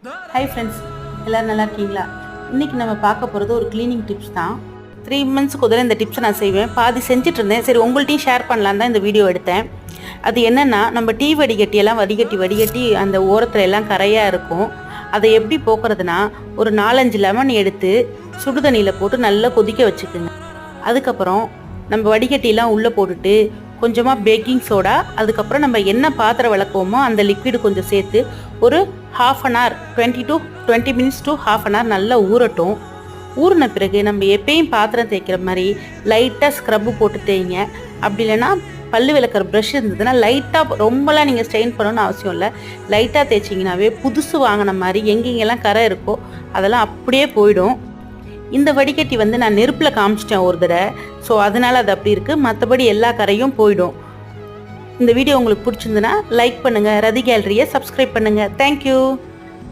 Hi friends, எல்லோரும் நல்லா இருக்கீங்களா? இன்றைக்கி நம்ம பார்க்க போகிறது ஒரு க்ளீனிங் டிப்ஸ் தான். 3 மந்த்ஸ்க்கு முதல்ல இந்த டிப்ஸை நான் செய்வேன். பாதி செஞ்சுட்டு இருந்தேன். சரி, உங்கள்கிட்டையும் ஷேர் பண்ணலான்னு தான் இந்த வீடியோ எடுத்தேன். அது என்னென்னா, நம்ம டீ வடிகட்டியெல்லாம் வடிகட்டி அந்த ஓரத்தில் எல்லாம் கரையாக இருக்கும். அதை எப்படி போக்குறதுனா, ஒரு 4-5 லெமன் எடுத்து சுடு தண்ணியில் போட்டு நல்லா கொதிக்க வச்சுக்குங்க. அதுக்கப்புறம் நம்ம வடிகட்டியெல்லாம் உள்ளே போட்டுட்டு கொஞ்சமாக பேக்கிங் சோடா, அதுக்கப்புறம் நம்ம என்ன பாத்திரம் விளக்குவோமோ அந்த லிக்விடு கொஞ்சம் சேர்த்து ஒரு ½ an hour 20 minutes to ½ an hour நல்லா ஊறட்டும். ஊறின பிறகு நம்ம எப்பயும் பாத்திரம் தேய்க்கிற மாதிரி லைட்டாக ஸ்க்ரப்பு போட்டு தேய்ங்க. அப்படி இல்லைன்னா பல்லு விளக்குற ப்ரஷ் இருந்ததுன்னா லைட்டாக, ரொம்பலாம் நீங்கள் ஸ்ட்ரெயின் பண்ணணும்னு அவசியம் இல்லை. லைட்டாக தேய்ச்சிங்கனாவே புதுசு வாங்கின மாதிரி எங்கெங்கெல்லாம் கரை இருக்கோ அதெல்லாம் அப்படியே போயிடும். இந்த வடிகட்டி நான் நெருப்பில் காமிச்சிட்டேன் ஒரு தடவை. ஸோ அதனால் அது அப்படி இருக்குது. மற்றபடி எல்லா கரையும் போயிடும். இந்த வீடியோ உங்களுக்கு பிடிச்சிருந்துன்னா லைக் பண்ணுங்கள். ரதி கேலரியை சப்ஸ்கிரைப் பண்ணுங்கள். தேங்க்யூ.